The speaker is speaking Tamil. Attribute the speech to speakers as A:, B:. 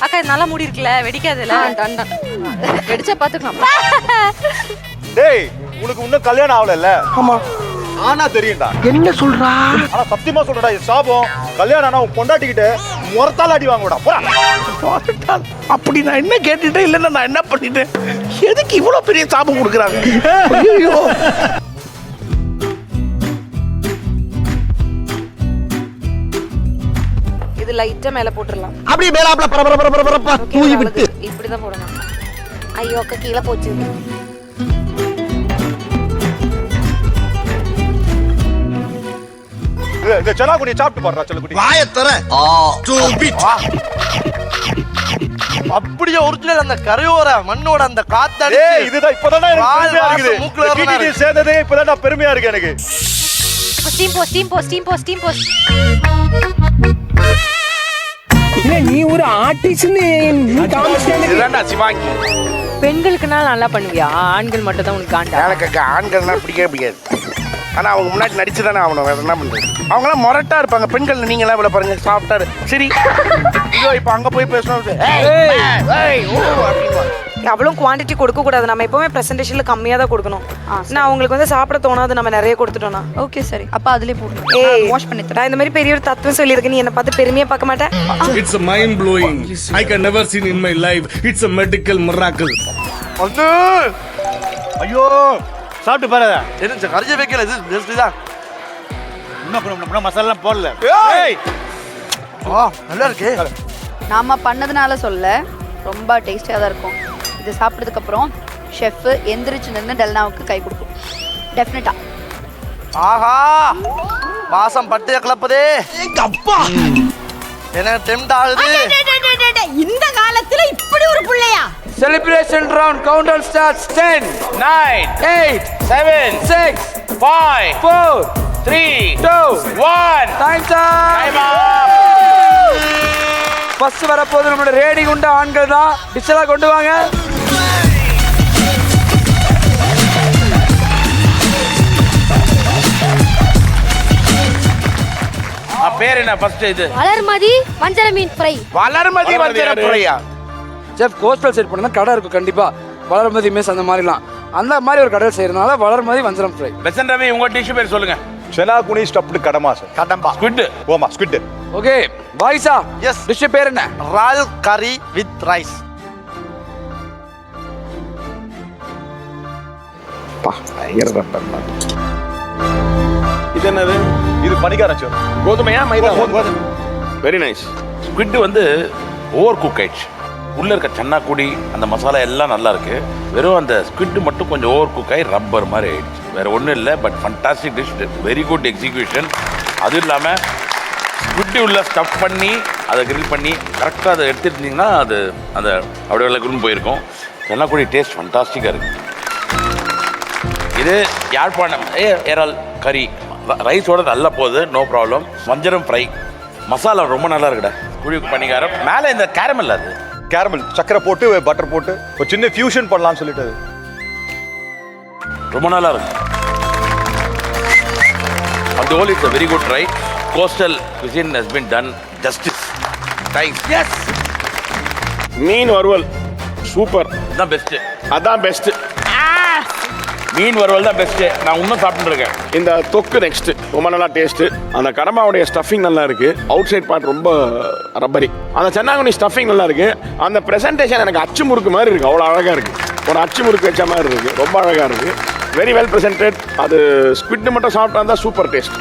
A: அக்கா இது நல்லா மூடி இருக்குல்ல, வெடிக்காதுல்ல?
B: வெடிச்சா பாத்துக்கலாம்.
C: டேய் உனக்கு இன்னும் கல்யாணம் ஆகல?
D: ஆமா.
C: ஆனா தெரியும்டா.
D: என்ன சொல்றா?
C: ஆனா சத்தியமா சொல்றடா, இது சாபம். கல்யாணம் ஆனா உன் பொண்டாட்டிக்கிட்ட முறத்தால அடி வாங்குடா. போடா.
D: அப்படி நான் என்ன கேட்டுட்டேன், இல்லைன்னா நான் என்ன பண்ணிட்டேன்? எதுக்கு இவ்வளவு பெரிய சாபம் கொடுக்குறாங்க? ஐயோ.
A: இது லைட்டா மேல போட்டுறலாம்.
D: அப்படியே மேலாப்ல பரபரப்பா தூய் விட்டு.
A: இப்படிதான் போடணும். ஐயோ அக்கா கீழே போச்சு.
C: இந்த செல்லாக்குடி சாப்பிட்டு பாருடா செல்லக்குடி.
D: வாயத்தற.
E: அப்படியே ஒரிஜினல் அந்த கரையோர மண்ணோட அந்த காத்து.
C: ஏய் இதுதான் இப்பதான் எனக்கு பெருமையா இருக்குது.
E: மூக்குல
C: டிடிடி சேர்ந்ததே இப்பதான் பெருமையா இருக்கு எனக்கு.
A: ஸ்டீம் போ.
D: நீ ஒரு ஆர்டிஸ்ட்னு
E: இதுதான்டா சிவாங்கி.
B: பெண்களுக்குனா நல்லா பண்ணுவியா? ஆண்கள் மட்டும் தான் உனக்கு காண்டா?
D: எனக்கு ஆண்கள்லாம் பிடிக்கவே பிடிக்காது. ஆனா அவங்க முன்னாடி நடிச்சு தானே ஆகணும், வேற என்ன பண்றது? அவங்களாம் மொரட்டா இருப்பாங்க. பெண்கள் நீங்களாம் இவ்வளவு பாருங்க, சாப்பிட்டாரு சரி. ஐயோ இப்ப அங்க போய் பேசணும்.
A: அவ்வளோ குவாண்டிட்டி கொடுக்க கூடாது. நம்ம எப்பவுமே பிரசன்டேஷன்ல கம்மியா தான் கொடுக்கணும். நான் அவங்களுக்கு வந்து சாப்பிட தோணாது, நம்ம நிறைய கொடுத்துட்டோம்னா.
B: ஓகே சரி, அப்ப அதுலயே போடு.
A: ஏய்
B: வாஷ் பண்ணி தரேன்.
A: நான் இந்த மாதிரி பெரிய ஒரு தத்துவம் சொல்லியிருக்கேன், நீ என்ன பார்த்து பெருமையா பார்க்க மாட்டேன்?
F: It's a mind blowing. I can never seen in my life. It's a medical miracle.
E: வந்து
C: ஐயோ சாப்பிட்டு பாரு.
E: என்ன கரைஞ்ச வைக்கல, இது ஜஸ்ட் தான்.
C: இன்னும் மசாலா போடல.
E: ஏய் நல்லா இருக்கு.
B: நாம பண்ணதுனால சொல்ல, ரொம்ப டேஸ்டியா தான் இருக்கும். இது சாப்பிட்டதுக்கு அப்புறம் ஷெஃப் எந்திரிச்சு நின்று டெல்னாவுக்கு கை கொடுக்கும் டெஃபினட்டா.
E: ஆஹா வாசம் பட்டு கிளப்புதே.
D: அப்பா
E: எனக்கு டெம்ட் ஆகுது.
G: இந்த காலத்துல இப்படி ஒரு புள்ளையா?
H: Celebration round countdown starts 10, 9, 8, 7, 6, 5, 4, 3, 2, 1. Time's up. First வரப்போது நம்மளோட ரேடி குண்ட ஆண்கள் தான். டிஷ்ஷெல்லாம் கொண்டு வாங்க.
E: பேர் என்ன ஃபர்ஸ்ட்? இது
G: வளர்மதி வஞ்சர மீன் ஃப்ரை.
D: வளர்மதி வஞ்சர ஃப்ரையா?
H: செஃப் கோஸ்டல் சைட் பண்ணா கடை இருக்கும் கண்டிப்பா. வளர்மதி மெஸ் அந்த மாதிரிலாம், அந்த மாதிரி ஒரு கடை செய்யறதுனால வளர்மதி வஞ்சரம் ஃப்ரை.
I: பெசன்ட் ரவி உங்க டிஷ் பேர் சொல்லுங்க.
C: செல்லாக்குடி ஸ்டப்டு கடமா சார்.
E: கடம்பா
I: ஸ்குவிட்.
C: ஓமா ஸ்குவிட்.
H: ஓகே பாய்ஸா,
E: எஸ்.
H: டிஷ் பேர் என்ன?
E: Royal curry with rice.
I: இது என்னது?
C: இது பனிக்கார சோறு.
I: கோதுமையா மைதா?
C: கோதுமை.
I: Very nice. ஸ்குவிட் வந்து ஓவர் குக் ஆயிடுச்சு. உள்ள இருக்க சன்னாக்குடி அந்த மசாலா எல்லாம் நல்லா இருக்கு. வெறும் அந்த ஸ்குவிட் மட்டும் கொஞ்சம் ஓவர் குக் ஆகி ரப்பர் மாதிரி ஆயிடுச்சு. வேற ஒன்றும் இல்லை, but fantastic dish, very good execution. அதுவும் இல்லாமல் ஸ்குவிட் உள்ள ஸ்டஃப் பண்ணி அதை கிரில் பண்ணி கரெக்டாக அதை எடுத்துருந்தீங்கன்னா அது அந்த அப்படியே விளக்குன்னு போயிருக்கும். சன்னாக்குடி டேஸ்ட் ஃபண்டாஸ்டிக்காக இருக்கு. இது யாழ்ப்பாணம் ஏரால் கறி ரைஸோட நல்லா போகுது, நோ ப்ராப்ளம். வஞ்சரம் ஃப்ரை மசாலா ரொம்ப நல்லா இருக்குடா. குழி பணிகாரம் மேலே இந்த கேரமல், அது
C: கேரமல் சக்கரை போட்டு பட்டர் போட்டு ஒரு சின்ன ஃபியூஷன் பண்ணலாம்னு சொல்லிட்டு அது
I: ரொம்ப நல்லா இருக்கு. அந்த whole it's a very good try. Coastal cuisine has been done justice. Thanks. Yes.
F: மீன் வறுவல் சூப்பர்.
I: அதான் பெஸ்ட்.
F: அதான் பெஸ்ட்.
I: மீன் வறுவல் தான் பெஸ்ட். நான் இன்னும் சாப்பிட்டு இருக்கேன்.
F: இந்த தொக்கு நெக்ஸ்ட் ரொம்ப நல்லா டேஸ்ட். அந்த கடம்பாவுடைய ஸ்டஃபிங் நல்லா இருக்கு. அவுட் சைட் பார்ட் ரொம்ப ரப்பரி. அந்த சென்னாங்குனி ஸ்டஃபிங் நல்லா இருக்கு. அந்த பிரசன்டேஷன் எனக்கு அச்சு முறுக்கு மாதிரி இருக்கு. அவ்வளோ அழகா இருக்கு. ஒரு அச்சு முறுக்கு வச்ச மாதிரி இருக்கு. ரொம்ப அழகா இருக்கு. Very well presented. அது ஸ்குவிட் மட்டும் சாப்பிட்டா தான் சூப்பர் டேஸ்ட்.